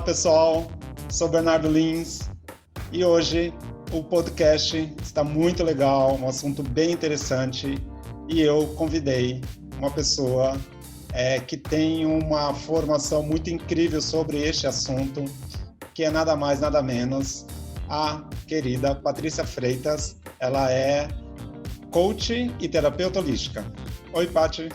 pessoal, sou Bernardo Lins e hoje o podcast está muito legal, um assunto bem interessante e eu convidei uma pessoa que tem uma formação muito incrível sobre este assunto, que é nada mais, nada menos a querida Patrícia Freitas. Ela é coach e terapeuta holística. Oi, Paty.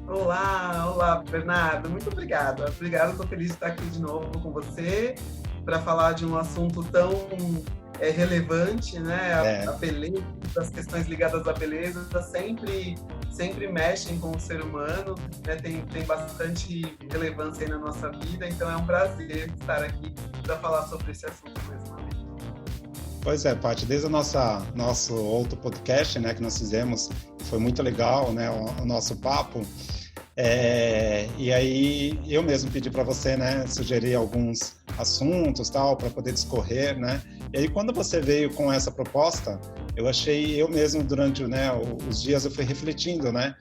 Olá, Bernardo. Muito obrigada. Obrigada, estou feliz de estar aqui de novo com você para falar de um assunto tão relevante, né? A beleza, as questões ligadas à beleza sempre mexem com o ser humano, né? Tem bastante relevância aí na nossa vida, então é um prazer estar aqui para falar sobre esse assunto mais uma vez. Pois é, Paty, desde o nosso outro podcast, né, que nós fizemos, foi muito legal, né, o nosso papo. E aí eu mesmo pedi para você, né, sugerir alguns assuntos, tal, para poder discorrer, né. E aí quando você veio com essa proposta, eu mesmo durante, né, os dias eu fui refletindo, né,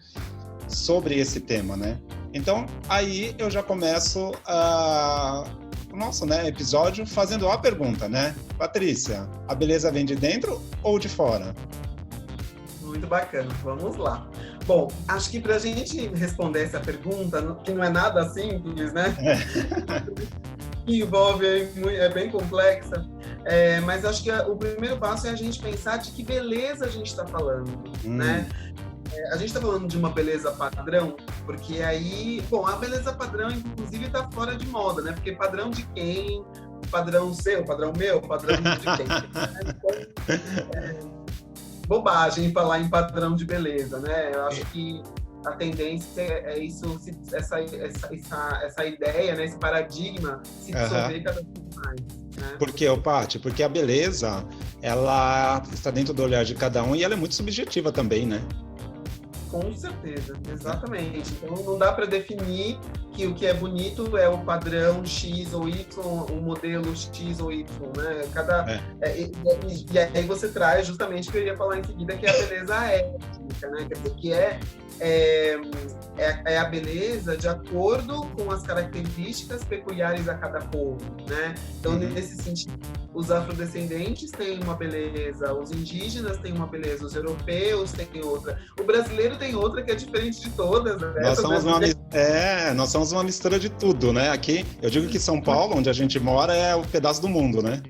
sobre esse tema, né. Então aí eu já começo o nosso, né, episódio fazendo a pergunta, né, Patrícia, a beleza vem de dentro ou de fora? Muito bacana, vamos lá. Bom, acho que para a gente responder essa pergunta, que não é nada simples, né? Que envolve, é bem complexa, mas acho que o primeiro passo é a gente pensar de que beleza a gente está falando, né? A gente está falando de uma beleza padrão, porque aí, bom, a beleza padrão, inclusive, está fora de moda, né? Porque padrão de quem? Padrão seu, padrão meu, padrão de quem? Então, bobagem falar em padrão de beleza, né? Eu acho que a tendência é isso, essa ideia, né? Esse paradigma se dissolver cada vez mais. Né? Porque a beleza, ela está dentro do olhar de cada um e ela é muito subjetiva também, né? Com certeza, exatamente. Então não dá para definir que o que é bonito é o padrão X ou Y, o modelo X ou Y, né? E aí você traz justamente o que eu ia falar em seguida, que é a beleza étnica, né? Quer dizer, que é a beleza de acordo com as características peculiares a cada povo, né? Então, nesse sentido, os afrodescendentes têm uma beleza, os indígenas têm uma beleza, os europeus têm outra, o brasileiro tem outra que é diferente de todas. Né? Nós somos uma mistura de tudo, né? Aqui, eu digo que São Paulo, onde a gente mora, é um pedaço do mundo, né?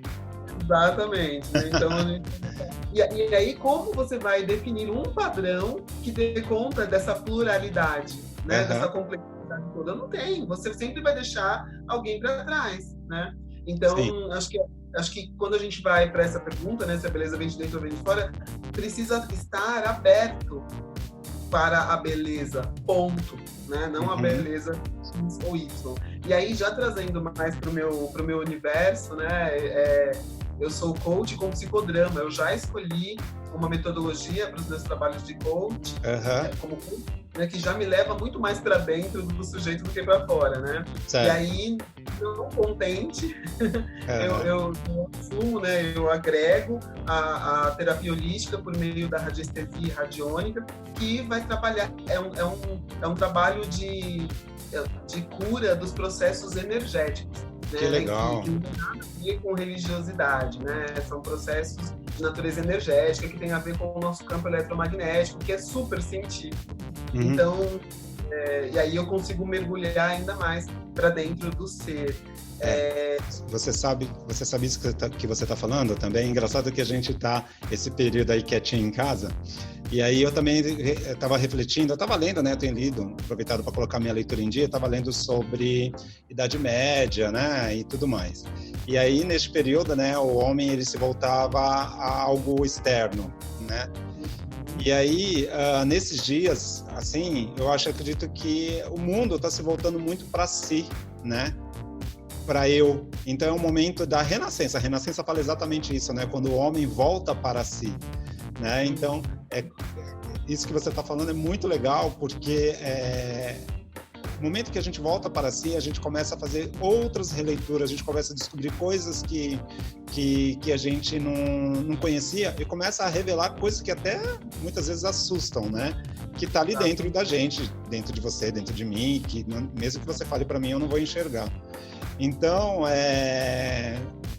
Exatamente. Né? Então, E aí, como você vai definir um padrão que dê conta dessa pluralidade, né? Dessa complexidade toda? Não tem. Você sempre vai deixar alguém para trás, né? Então, acho que quando a gente vai para essa pergunta, né? Se a beleza vem de dentro ou vem de fora, precisa estar aberto para a beleza, ponto, né? Não a beleza X ou Y. E aí, já trazendo mais para o meu universo, né? Eu sou coach com psicodrama. Eu já escolhi uma metodologia para os meus trabalhos de coach, como coach, né, que já me leva muito mais para dentro do sujeito do que para fora, né? Certo. E aí, não contente, eu assumo, né? Eu agrego a terapia holística por meio da radiestesia radiônica, que vai trabalhar, é um trabalho de cura dos processos energéticos. Que legal. Que não tem nada a ver com religiosidade, né? São processos de natureza energética que tem a ver com o nosso campo eletromagnético, que é super científico. Então, e aí eu consigo mergulhar ainda mais para dentro do ser. Você sabe isso que você está falando também? É engraçado que a gente está esse período aí quietinho em casa. E aí eu também estava refletindo, eu estava lendo, né? Eu tenho lido, aproveitado para colocar minha leitura em dia, estava lendo sobre Idade Média, né? E tudo mais. E aí, neste período, né? O homem, ele se voltava a algo externo, né? E aí, nesses dias, assim, acredito que o mundo está se voltando muito para si, né? Para eu. Então é um momento da renascença. A renascença fala exatamente isso, né? Quando o homem volta para si, né? Então, isso que você está falando é muito legal, porque no momento que a gente volta para si, a gente começa a fazer outras releituras, a gente começa a descobrir coisas que a gente não conhecia e começa a revelar coisas que até muitas vezes assustam, né? Que está ali dentro da gente, dentro de você, dentro de mim, que mesmo que você fale para mim, eu não vou enxergar. Então,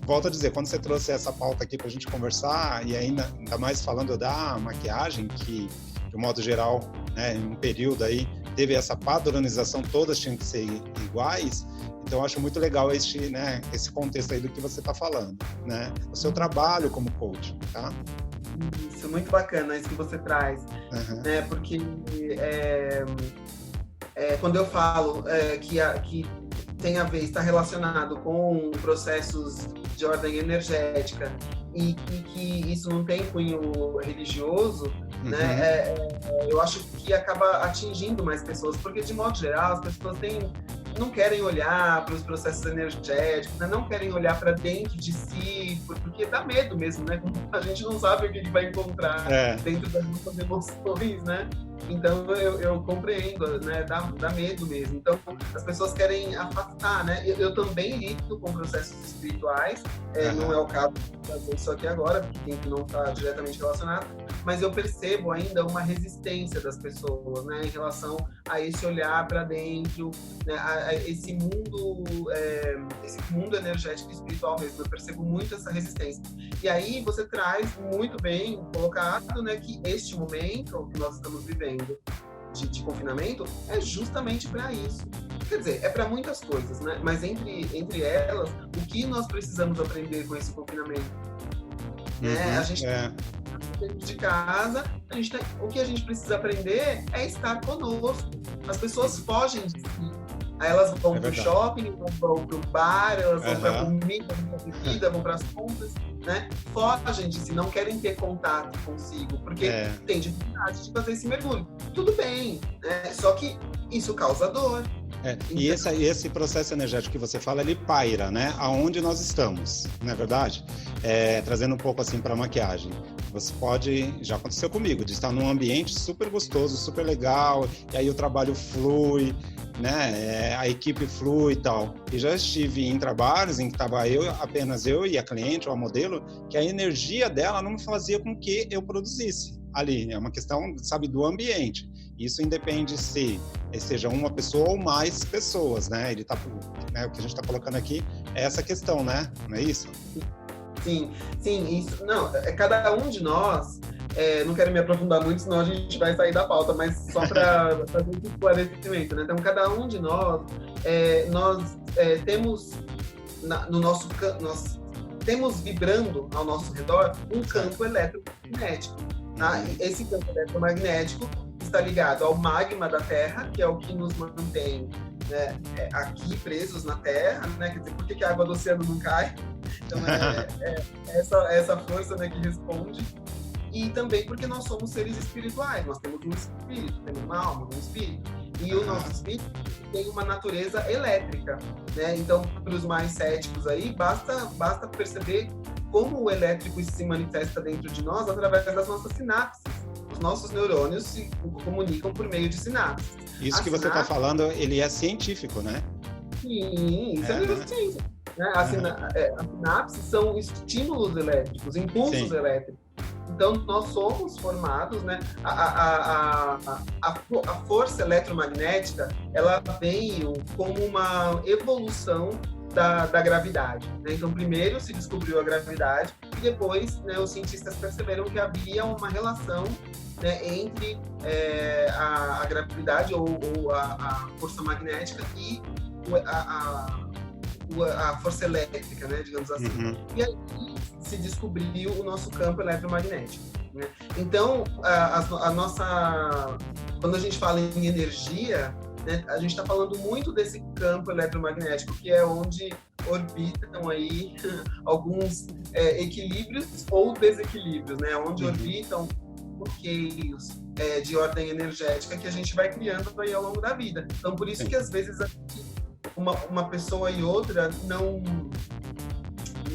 volto a dizer, quando você trouxe essa pauta aqui para a gente conversar, e ainda mais falando da maquiagem, que de um modo geral, né, em um período aí, teve essa padronização, todas tinham que ser iguais. Então, eu acho muito legal esse contexto aí do que você está falando, né? O seu trabalho como coach, tá? Isso, muito bacana isso que você traz, né? Porque quando eu falo que tem a ver, está relacionado com processos de ordem energética e que isso não tem cunho religioso, né? Eu acho que acaba atingindo mais pessoas, porque de modo geral as pessoas não querem olhar para os processos energéticos, né? Não querem olhar para dentro de si, porque dá medo mesmo, né? A gente não sabe o que vai encontrar dentro das nossas emoções, né? Então eu compreendo, né? Dá medo mesmo. Então as pessoas querem afastar, né? Eu também lido com processos espirituais, não é o caso de fazer isso aqui agora, porque não está diretamente relacionado, mas eu percebo ainda uma resistência das pessoas, né? Em relação a esse olhar para dentro, né? A esse mundo energético e espiritual mesmo. Eu percebo muito essa resistência. E aí você traz muito bem colocado, né? Que este momento que nós estamos vivendo de confinamento é justamente para isso. Quer dizer, é para muitas coisas, né? Mas entre elas, o que nós precisamos aprender com esse confinamento? A gente dentro de casa, o que a gente precisa aprender é estar conosco. As pessoas fogem de si. Aí elas vão para o shopping, vão para o bar, elas vão para a comida, vão para a bebida, vão para as compras, né? Fogem de si, não querem ter contato consigo, porque tem dificuldade de fazer esse mergulho. Tudo bem, né? Só que isso causa dor. Então, e esse processo energético que você fala, ele paira, né? Aonde nós estamos, não é verdade? Trazendo um pouco assim para a maquiagem. Você já aconteceu comigo, de estar num ambiente super gostoso, super legal, e aí o trabalho flui, né? A equipe flui e tal. E já estive em trabalhos em que estava apenas eu e a cliente ou a modelo, que a energia dela não fazia com que eu produzisse ali. É uma questão, sabe, do ambiente. Isso independe se seja uma pessoa ou mais pessoas, né? O que a gente está colocando aqui é essa questão, né? Não é isso? Sim, isso. Não, cada um de nós, não quero me aprofundar muito, senão a gente vai sair da pauta, mas só para fazer esse esclarecimento, né? Então, cada um de nós, temos nós temos vibrando ao nosso redor um campo eletromagnético. Tá? Esse campo eletromagnético está ligado ao magma da Terra, que é o que nos mantém, né, aqui presos na Terra, né? Quer dizer, por que a água do oceano não cai? Então essa força, né, que responde. E também porque nós somos seres espirituais, nós temos um espírito, temos uma alma, um espírito. E o nosso espírito tem uma natureza elétrica, né? Então, para os mais céticos aí, basta perceber como o elétrico se manifesta dentro de nós através das nossas sinapses. Os nossos neurônios se comunicam por meio de sinapses. Isso que você está falando, ele é científico, né? Sim, isso é neurociência. Né? As sinapses são estímulos elétricos, impulsos elétricos. Então, nós somos formados, né? A força eletromagnética, ela veio como uma evolução da gravidade, né? Então, primeiro se descobriu a gravidade e depois, né, os cientistas perceberam que havia uma relação, né, entre a gravidade ou a força magnética e a força elétrica, né, digamos assim. E aí se descobriu o nosso campo eletromagnético, né? Então, quando a gente fala em energia, né, a gente está falando muito desse campo eletromagnético, que é onde orbitam aí alguns equilíbrios ou desequilíbrios, né? Onde orbitam bloqueios de ordem energética que a gente vai criando aí ao longo da vida. Então, por isso que às vezes uma pessoa e outra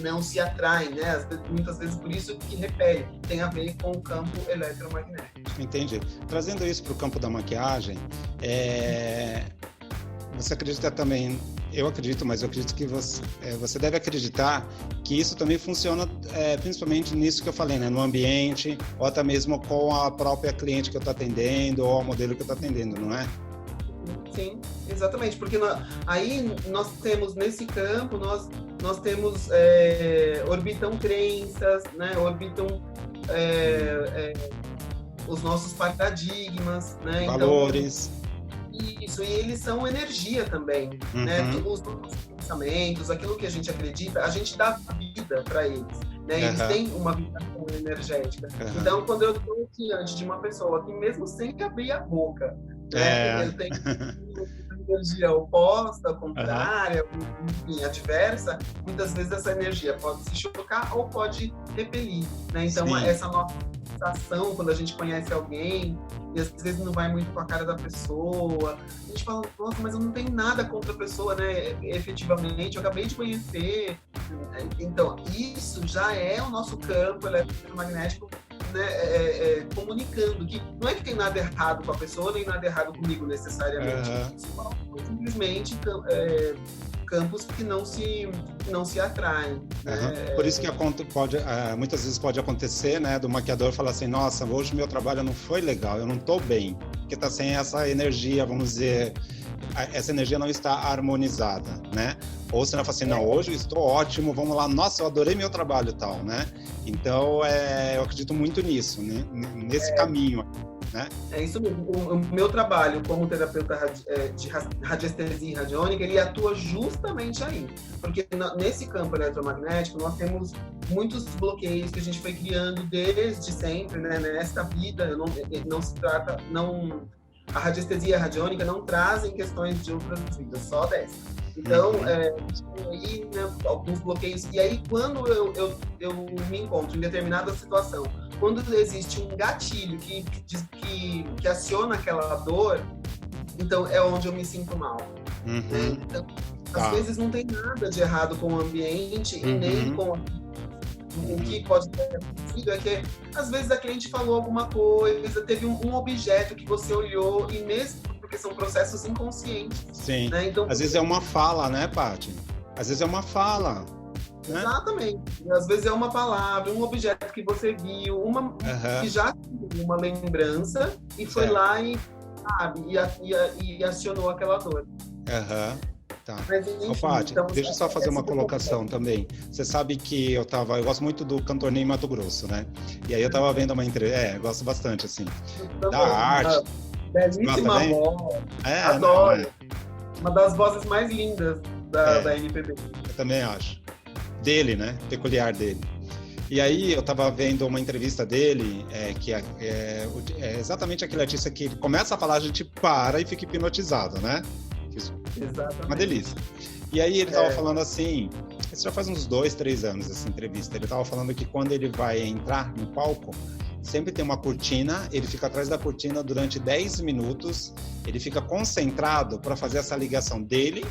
não se atraem, né? Muitas vezes por isso que repele, tem a ver com o campo eletromagnético. Entendi. Trazendo isso para o campo da maquiagem, você acredita também, eu acredito que você deve acreditar que isso também funciona principalmente nisso que eu falei, né? No ambiente, ou até mesmo com a própria cliente que eu estou atendendo, ou a modelo que eu estou atendendo, não é? sim, exatamente, porque aí nós temos nesse campo, nós temos orbitam crenças, né? Orbitam os nossos paradigmas, né? Valores. Então, isso, e eles são energia também, né? Os nossos pensamentos, aquilo que a gente acredita, a gente dá vida para eles, né? Eles têm uma vibração energética. Então, quando eu estou diante de uma pessoa que mesmo sem abrir a boca, né? Eu tenho energia oposta, contrária, enfim, adversa, muitas vezes essa energia pode se chocar ou pode repelir, né? Então, sim, essa nossa sensação, quando a gente conhece alguém, e às vezes não vai muito com a cara da pessoa, a gente fala, nossa, mas eu não tenho nada contra a pessoa, né? Efetivamente, eu acabei de conhecer. Então, isso já é o nosso campo eletromagnético, né, comunicando que não é que tem nada errado com a pessoa, nem nada errado comigo necessariamente. Simplesmente campos que não se atraem. Por isso que muitas vezes pode acontecer, né, do maquiador falar assim, nossa, hoje meu trabalho não foi legal, eu não estou bem, porque está sem essa energia, vamos dizer, essa energia não está harmonizada, né? Ou você não fala assim, não, hoje eu estou ótimo, vamos lá, nossa, eu adorei meu trabalho e tal, né? Então, eu acredito muito nisso, né? Nesse caminho, né? É isso mesmo. O meu trabalho como terapeuta de radiestesia e radiônica, ele atua justamente aí. Porque nesse campo eletromagnético, nós temos muitos bloqueios que a gente foi criando desde sempre, né? Nesta vida, não se trata... A radiestesia e a radiônica não trazem questões de outras vidas, só dessa. Então, aí, né, alguns bloqueios. E aí, quando eu me encontro em determinada situação, quando existe um gatilho que aciona aquela dor, então é onde eu me sinto mal. Né? Então, às vezes não tem nada de errado com o ambiente e nem com o que pode ter acontecido é que, às vezes, a cliente falou alguma coisa, teve um objeto que você olhou, e mesmo porque são processos inconscientes. Sim. Né? Então, às vezes é uma fala, né, Paty? Às vezes é uma fala. Né? Exatamente. E, às vezes é uma palavra, um objeto que você viu, que já tinha uma lembrança, e foi lá e, sabe, e acionou aquela dor. Tá. Mas, enfim, Paty, deixa eu só fazer uma colocação também. Você sabe que eu gosto muito do cantor Ney Matogrosso, né? E aí eu tava vendo uma entrevista, gosto bastante, assim, da arte. Belíssima voz. Adoro. Uma das vozes mais lindas da MPB. Eu também acho. Dele, né? Peculiar dele. E aí eu tava vendo uma entrevista dele, que é exatamente aquele artista que ele começa a falar, a gente para e fica hipnotizado, né? Exatamente. Uma delícia. E aí ele tava falando assim, isso já faz uns 2, 3 anos essa entrevista, ele tava falando que quando ele vai entrar no palco, sempre tem uma cortina, ele fica atrás da cortina durante 10 minutos, ele fica concentrado para fazer essa ligação dele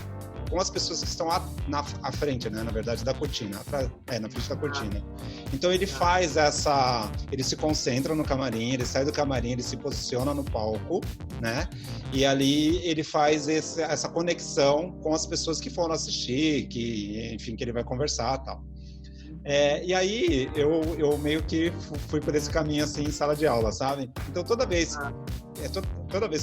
com as pessoas que estão à frente, né, na verdade, da cortina, na frente da cortina. Então ele faz ele se concentra no camarim, ele sai do camarim, ele se posiciona no palco, né, e ali ele faz essa conexão com as pessoas que foram assistir, que ele vai conversar e tal. E aí eu meio que fui por esse caminho assim em sala de aula, sabe? Então toda vez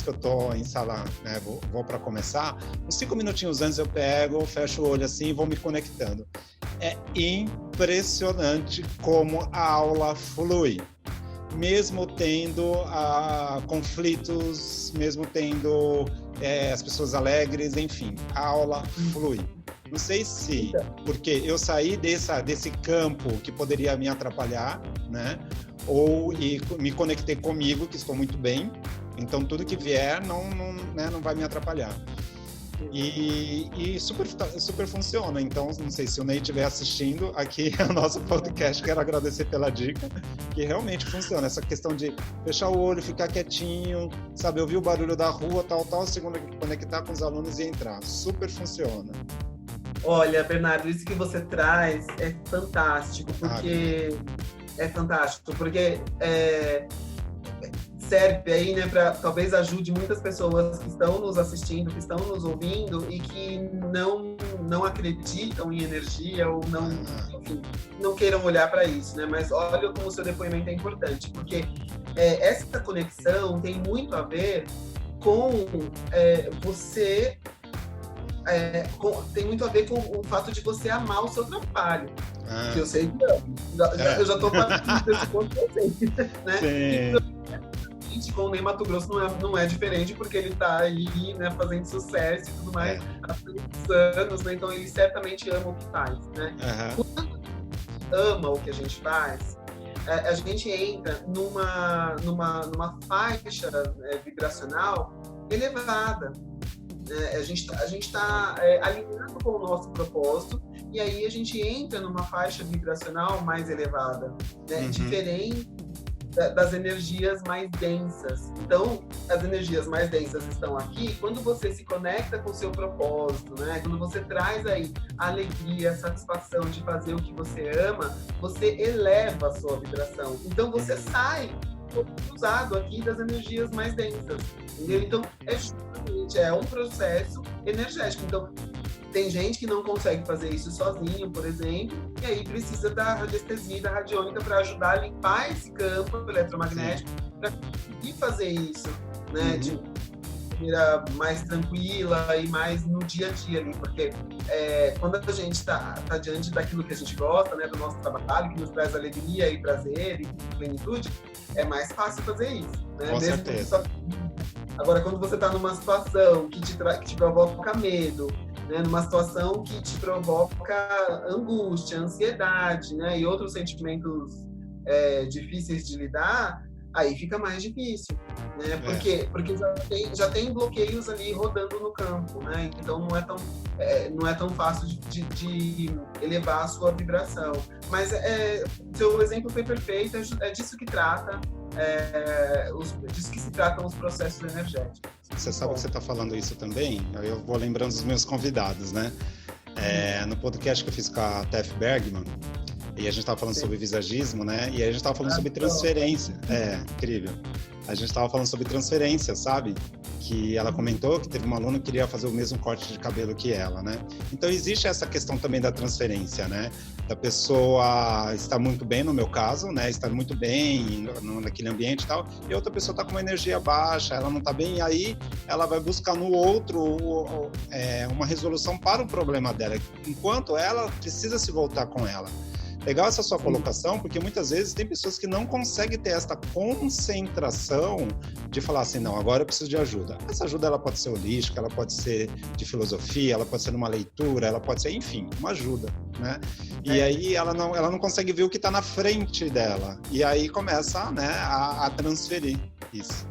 que eu tô em sala, né, vou para começar, uns 5 minutinhos antes eu fecho o olho assim e vou me conectando. É impressionante como a aula flui, mesmo tendo conflitos, mesmo tendo as pessoas alegres, enfim, a aula flui. Não sei se porque eu saí desse campo que poderia me atrapalhar, né? E me conectei comigo, que estou muito bem. Então, tudo que vier não vai me atrapalhar. E super funciona. Então, não sei se o Ney estiver assistindo aqui ao nosso podcast, quero agradecer pela dica, que realmente funciona. Essa questão de fechar o olho, ficar quietinho, sabe, ouvir o barulho da rua, tal, segundo conectar com os alunos e entrar. Super funciona. Olha, Bernardo, isso que você traz é fantástico, porque serve aí, né, para talvez ajude muitas pessoas que estão nos assistindo, que estão nos ouvindo e que não acreditam em energia ou não queiram olhar para isso, né? Mas olha como o seu depoimento é importante, porque essa conexão tem muito a ver com você... tem muito a ver com o fato de você amar o seu trabalho. Que eu sei que amo. Eu já estou partindo desse ponto que eu sei. Né? Sim. Com o Ney Matogrosso não é diferente, porque ele está aí, né, fazendo sucesso e tudo mais há tantos anos, né? Então ele certamente ama o que faz. Né? Quando ama o que a gente faz, a gente entra numa faixa vibracional elevada. A gente está alinhado com o nosso propósito, e aí a gente entra numa faixa vibracional mais elevada, né? Diferente das energias mais densas. Então, as energias mais densas estão aqui quando você se conecta com o seu propósito, né? Quando você traz aí a alegria, a satisfação de fazer o que você ama, você eleva a sua vibração. Então, você sai usado aqui das energias mais densas, entendeu? Então, é um processo energético. Então, tem gente que não consegue fazer isso sozinho, por exemplo, e aí precisa da radiestesia e da radiônica para ajudar a limpar esse campo eletromagnético para conseguir fazer isso, né? De maneira mais tranquila e mais no dia a dia ali, porque quando a gente está diante daquilo que a gente gosta, né, do nosso trabalho, que nos traz alegria e prazer e plenitude, é mais fácil fazer isso, né? Com certeza. Agora, quando você está numa situação que te provoca medo, né, numa situação que te provoca angústia, ansiedade, né, e outros sentimentos difíceis de lidar, aí fica mais difícil, né? Porque já tem bloqueios ali rodando no campo, né? Então não é tão fácil de elevar a sua vibração. Mas seu exemplo foi perfeito, é disso que trata. Disso que se tratam os processos energéticos. Você sabe que você está falando isso também? Eu vou lembrando dos meus convidados, né? No podcast que eu fiz com a Tef Bergman, e a gente estava falando sobre visagismo, né? E a gente estava falando sobre transferência. Incrível. A gente estava falando sobre transferência, sabe? Que ela comentou que teve uma aluna que queria fazer o mesmo corte de cabelo que ela, né? Então existe essa questão também da transferência, né? Da pessoa estar muito bem, no meu caso, né? Estar muito bem naquele ambiente e tal, e outra pessoa está com uma energia baixa, ela não está bem, e aí ela vai buscar no outro uma resolução para o problema dela, enquanto ela precisa se voltar com ela. Legal essa sua colocação, porque muitas vezes tem pessoas que não conseguem ter essa concentração de falar assim, não, agora eu preciso de ajuda. Essa ajuda ela pode ser holística, ela pode ser de filosofia, ela pode ser numa leitura, ela pode ser, enfim, uma ajuda, né? E aí ela não consegue ver o que está na frente dela. E aí começa, né, a transferir isso.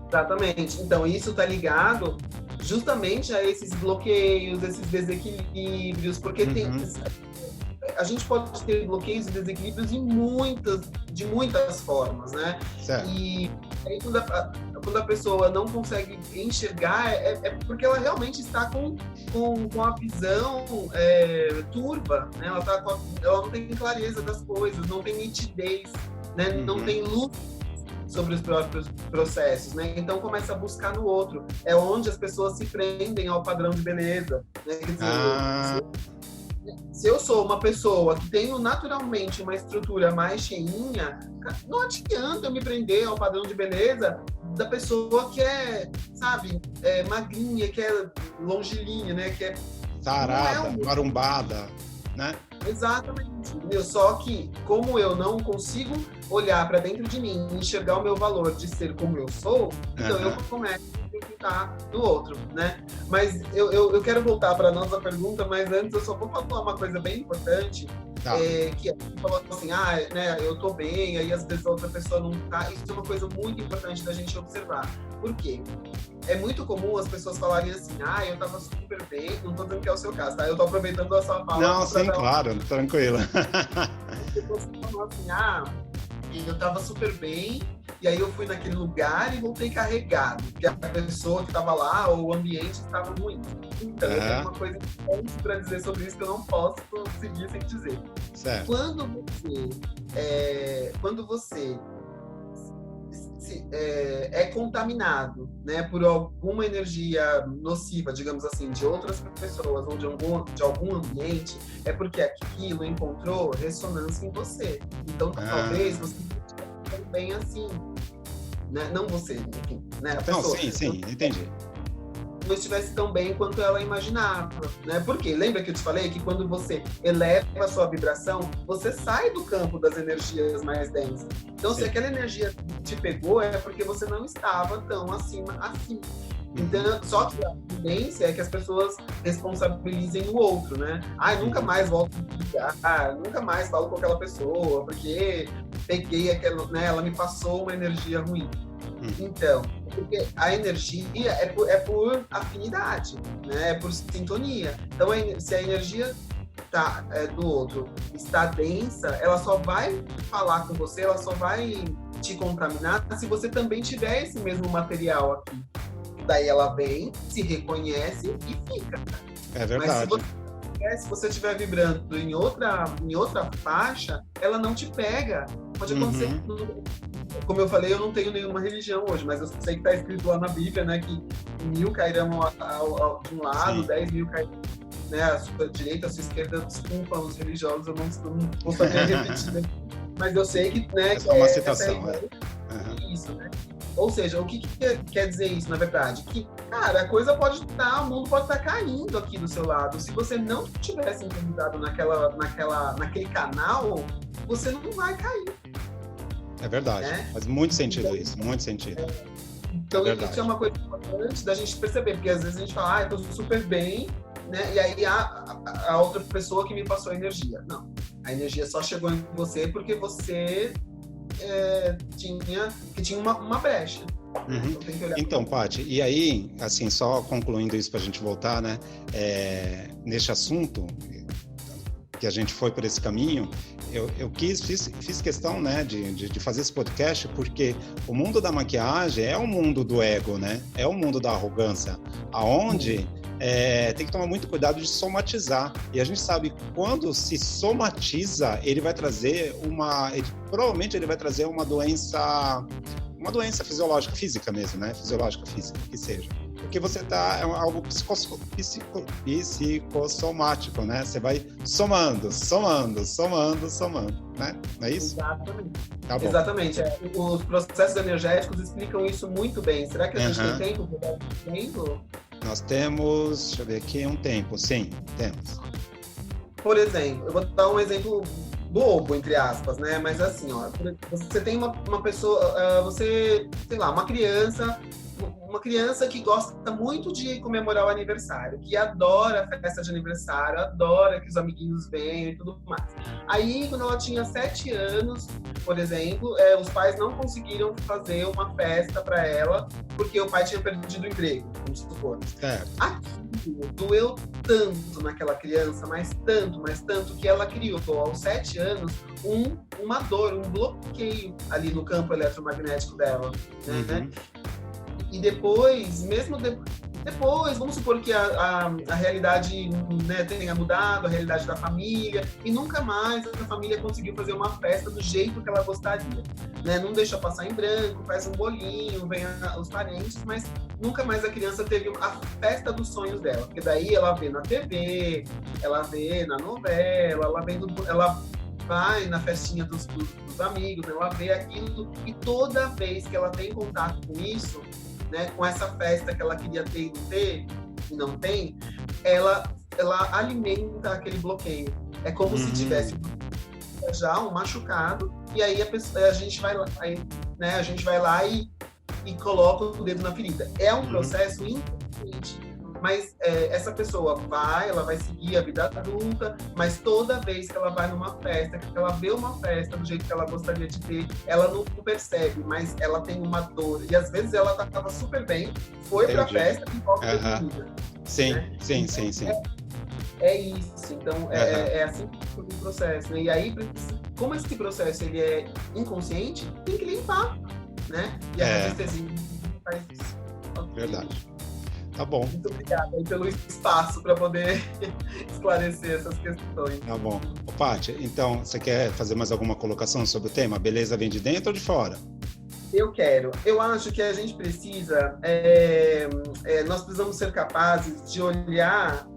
Exatamente. Então isso está ligado justamente a esses bloqueios, esses desequilíbrios, porque a gente pode ter bloqueios e desequilíbrios de muitas formas, né? Certo. E aí, quando a pessoa não consegue enxergar, é porque ela realmente está com a visão turva, né? Ela não tem clareza das coisas, não tem nitidez, né? Não tem luz sobre os próprios processos, né? Então começa a buscar no outro. É onde as pessoas se prendem ao padrão de beleza, né? Quer dizer, se eu sou uma pessoa que tenho naturalmente uma estrutura mais cheinha, não adianta eu me prender ao padrão de beleza da pessoa que sabe, magrinha, que é longilínea, né? Que é tarada, marumbada, né? Exatamente. Só que, como eu não consigo olhar para dentro de mim e enxergar o meu valor de ser como eu sou, então eu começo a tentar no outro, né? Mas eu quero voltar para a nossa pergunta, mas antes eu só vou falar uma coisa bem importante, que você falou assim, né, eu tô bem, aí às vezes a outra pessoa não tá. Isso é uma coisa muito importante da gente observar. Por quê? É muito comum as pessoas falarem assim, eu tava super bem, não tô dizendo que é o seu caso, tá? Eu tô aproveitando a sua fala. Não, sim, claro, tranquilo. As pessoas falam assim, eu tava super bem, e aí eu fui naquele lugar e voltei carregado, porque a pessoa que estava lá, ou o ambiente estava ruim. Então, eu tenho uma coisa importante para dizer sobre isso que eu não posso seguir sem dizer. Certo. Quando você é contaminado, né, por alguma energia nociva, digamos assim, de outras pessoas ou de algum ambiente, é porque aquilo encontrou ressonância em você. Então, talvez você não esteja bem assim. né? Não você, enfim, né? A Não, pessoa. sim, entendi. Não estivesse tão bem quanto ela imaginava, né? Porque lembra que eu te falei que quando você eleva a sua vibração, você sai do campo das energias mais densas. Então, se aquela energia te pegou, é porque você não estava tão acima assim. Então, só que a tendência é que as pessoas responsabilizem o outro, né? Nunca mais volto a ligar, nunca mais falo com aquela pessoa, porque peguei aquela, né? Ela me passou uma energia ruim. Então, porque a energia é por afinidade, né? É por sintonia. Então, se a energia do outro está densa, ela só vai falar com você, ela só vai te contaminar se você também tiver esse mesmo material aqui. Daí ela vem, se reconhece e fica. É verdade. Mas se você estiver vibrando em outra faixa, ela não te pega. Pode acontecer. Como eu falei, eu não tenho nenhuma religião hoje, mas eu sei que está escrito lá na Bíblia, né, que 1000 cairão de um lado, 10.000 cairão, né, a sua direita, a sua esquerda. Desculpa os religiosos, eu não vou saber repetir, né? Mas eu sei que, né, é uma citação, isso, né? Ou seja, o que quer dizer isso, na verdade? Que, cara, a coisa pode estar, o mundo pode estar caindo aqui do seu lado. Se você não tivesse sintonizado naquele canal, você não vai cair. É verdade. Faz muito sentido isso, muito sentido. Então, isso é uma coisa importante da gente perceber, porque às vezes a gente fala, eu tô super bem, né? E aí a outra pessoa que me passou a energia. Não, a energia só chegou em você porque você tinha uma brecha. Então, Paty, e aí, assim, só concluindo isso para a gente voltar, né, neste assunto, que a gente foi por esse caminho, eu fiz questão, né, de fazer esse podcast, porque o mundo da maquiagem é o mundo do ego, né, é o mundo da arrogância, aonde tem que tomar muito cuidado de somatizar. E a gente sabe que quando se somatiza, ele vai trazer provavelmente ele vai trazer uma doença fisiológica, física mesmo, né? Fisiológica, física, que seja. Porque você é algo psicossomático, né? Você vai somando, né? Não é isso? Exatamente. Tá bom. Exatamente. Os processos energéticos explicam isso muito bem. Será que a gente tem tempo para dar tempo? Nós temos, deixa eu ver aqui, um tempo. Sim, temos. Por exemplo, eu vou dar um exemplo bobo, entre aspas, né? Mas assim, ó, você tem uma pessoa, sei lá, uma criança que gosta muito de comemorar o aniversário, que adora a festa de aniversário, adora que os amiguinhos venham e tudo mais. Aí, quando ela tinha 7 anos, por exemplo, os pais não conseguiram fazer uma festa para ela, porque o pai tinha perdido o emprego, vamos supor. Aquilo doeu tanto naquela criança, mas tanto, que ela criou, aos 7 anos, uma dor, um bloqueio ali no campo eletromagnético dela, né? E depois, depois, vamos supor que a realidade, né, tenha mudado, a realidade da família, e nunca mais a família conseguiu fazer uma festa do jeito que ela gostaria, né? Não deixa passar em branco, faz um bolinho, vem os parentes, mas nunca mais a criança teve a festa dos sonhos dela, porque daí ela vê na TV, ela vê na novela, ela vai na festinha dos amigos, ela vê aquilo, e toda vez que ela tem contato com isso, né, com essa festa que ela queria ter e não tem, ela alimenta aquele bloqueio. É como se tivesse já um machucado, e aí a gente vai lá e coloca o dedo na ferida. É um processo inconsciente. Mas essa pessoa ela vai seguir a vida adulta, mas toda vez que ela vai numa festa, que ela vê uma festa do jeito que ela gostaria de ter, ela não percebe, mas ela tem uma dor. E às vezes ela estava super bem, foi pra festa e volta pra vida. Sim, né? sim. É isso. Então, é assim que funciona o processo. Né? E aí, como esse processo ele é inconsciente, tem que limpar, né? E a anestesia faz isso. Verdade. Tá bom. Muito obrigado aí pelo espaço para poder esclarecer essas questões. Tá bom. Paty, então, você quer fazer mais alguma colocação sobre o tema? Beleza vem de dentro ou de fora? Eu quero. Eu acho que a gente precisa, nós precisamos ser capazes de olhar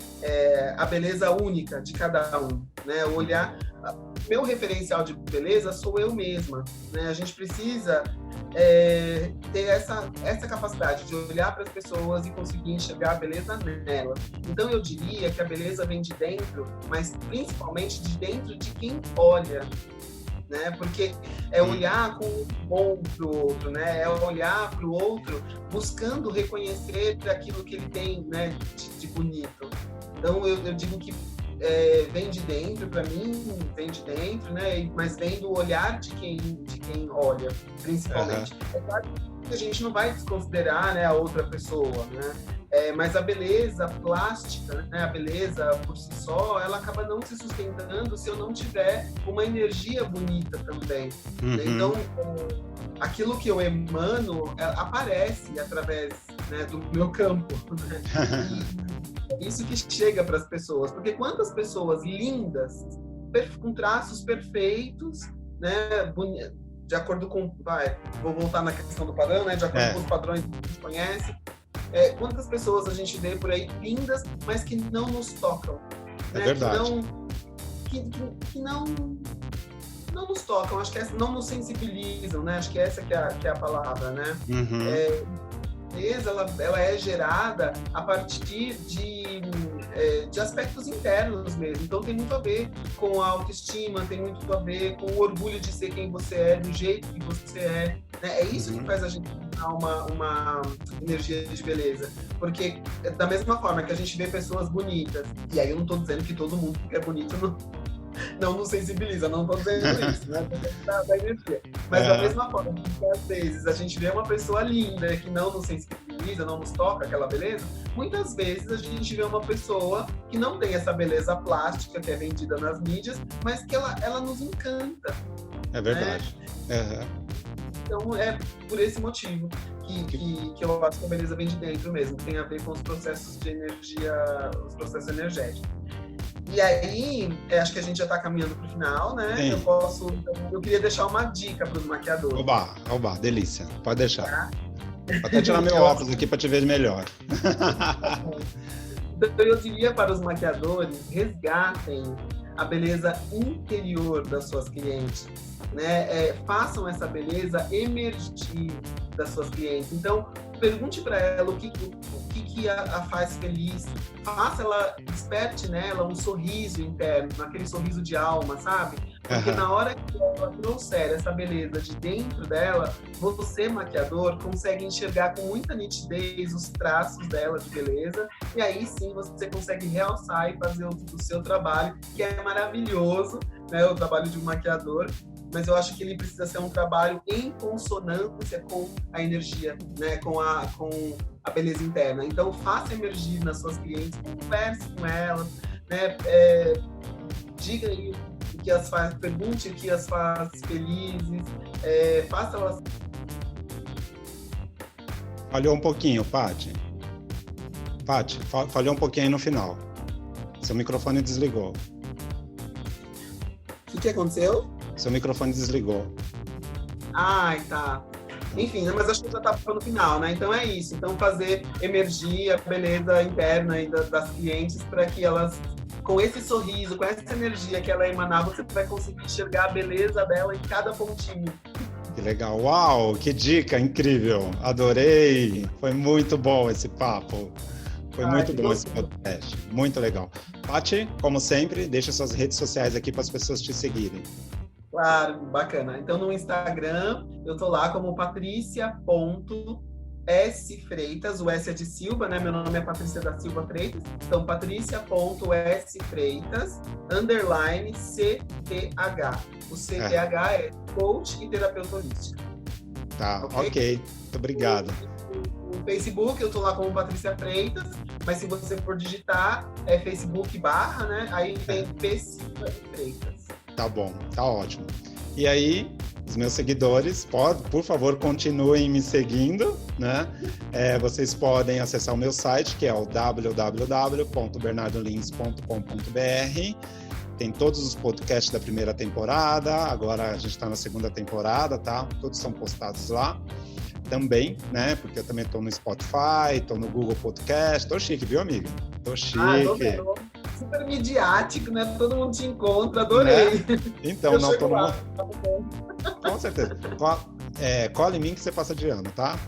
a beleza única de cada um, né? Olhar, meu referencial de beleza sou eu mesma, né? A gente precisa ter essa capacidade de olhar para as pessoas e conseguir enxergar a beleza nela. Então eu diria que a beleza vem de dentro, mas principalmente de dentro de quem olha. Né? Porque é olhar com o bom para o outro, né? É olhar para o outro buscando reconhecer aquilo que ele tem, né, de bonito. Então eu digo que vem de dentro, para mim vem de dentro, né? Mas vem do olhar de quem olha, principalmente. É claro que a gente não vai desconsiderar, né, a outra pessoa, né? Mas a beleza plástica, né, a beleza por si só, ela acaba não se sustentando se eu não tiver uma energia bonita também. Então, aquilo que eu emano aparece através, né, do meu campo. Né? E isso que chega para as pessoas. Porque quantas pessoas lindas, com traços perfeitos, né, de acordo com... vou voltar na questão do padrão, né, de acordo com os padrões que a gente conhece. Quantas pessoas a gente vê por aí lindas, mas que não nos tocam. É verdade. Que não nos tocam, acho que não nos sensibilizam, né? Acho que essa que é a palavra, né? A beleza, ela é gerada a partir de aspectos internos mesmo. Então tem muito a ver com a autoestima, tem muito a ver com o orgulho de ser quem você é, do jeito que você é. Né? É isso que faz a gente dar uma energia de beleza. Porque da mesma forma que a gente vê pessoas bonitas, e aí eu não estou dizendo que todo mundo que é bonito não nos sensibiliza, não estou dizendo isso, né? Da energia. Mas da mesma forma que às vezes a gente vê uma pessoa linda que não nos sensibiliza, não nos toca aquela beleza, muitas vezes a gente vê uma pessoa que não tem essa beleza plástica que é vendida nas mídias, mas que ela nos encanta. É verdade. Né? Então é por esse motivo que eu acho que a beleza vem de dentro mesmo, tem a ver com os processos de energia, os processos energéticos. E aí, acho que a gente já está caminhando para o final, né? Sim. Eu queria deixar uma dica para os maquiadores. Oba, delícia. Pode deixar. Tá? Vou até tirar meu óculos aqui para te ver melhor. Então, eu diria para os maquiadores, resgatem a beleza interior das suas clientes, né? Façam essa beleza emergir das suas clientes. Então, pergunte para ela o que a faz feliz, faça ela, desperte nela um sorriso interno, aquele sorriso de alma, sabe? Porque na hora que ela trouxer essa beleza de dentro dela, você, maquiador, consegue enxergar com muita nitidez os traços dela de beleza, e aí sim você consegue realçar e fazer o seu trabalho, que é maravilhoso, né? O trabalho de um maquiador, mas eu acho que ele precisa ser um trabalho em consonância com a energia, né? Com a beleza interna. Então, faça emergir nas suas clientes, converse com elas, né? Diga aí o que as faz, pergunte o que as faz felizes, faça elas... Falhou um pouquinho, Paty. Falhou um pouquinho aí no final. Seu microfone desligou. O que aconteceu? Seu microfone desligou. Ai, tá. Enfim, mas acho que já tá no final, né? Então é isso. Então fazer emergir a beleza interna aí das clientes para que elas, com esse sorriso, com essa energia que ela emanar, você vai conseguir enxergar a beleza dela em cada pontinho. Que legal. Uau, que dica incrível. Adorei. Foi muito bom esse papo. Foi muito bom esse podcast. Muito legal. Paty, como sempre, deixa suas redes sociais aqui para as pessoas te seguirem. Claro, bacana. Então, no Instagram, eu tô lá como patricia.sfreitas, o S é de Silva, né? Meu nome é Patrícia da Silva Freitas. Então, patricia.sfreitas, _CTH. O CTH é coach e terapeuta holística. Tá, ok. Muito obrigado. No Facebook, eu tô lá como Patrícia Freitas, mas se você for digitar, é Facebook /, né? Aí tem Silva Freitas. Tá bom, tá ótimo. E aí, os meus seguidores, por favor, continuem me seguindo, né? Vocês podem acessar o meu site, que é o www.bernardolins.com.br. Tem todos os podcasts da primeira temporada, agora a gente está na segunda temporada, tá? Todos são postados lá também, né? Porque eu também estou no Spotify, estou no Google Podcast. Tô chique, viu, amiga? Tô chique. Super midiático, né? Todo mundo te encontra, adorei. Né? Então, não, todo mundo... Com certeza. Cola em mim que você passa de ano, tá?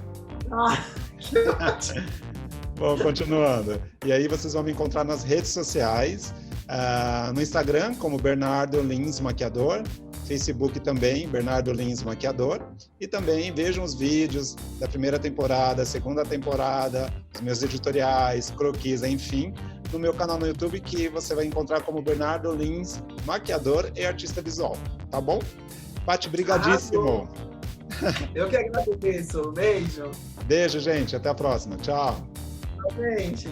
Que ótimo. Bom, continuando. E aí vocês vão me encontrar nas redes sociais, no Instagram, como Bernardo Lins Maquiador, Facebook também, Bernardo Lins Maquiador, e também vejam os vídeos da primeira temporada, segunda temporada, os meus editoriais, croquis, enfim, no meu canal no YouTube, que você vai encontrar como Bernardo Lins Maquiador e Artista Visual, tá bom? Paty, brigadíssimo! Eu que agradeço, beijo! Beijo, gente, até a próxima, tchau! Tchau, gente!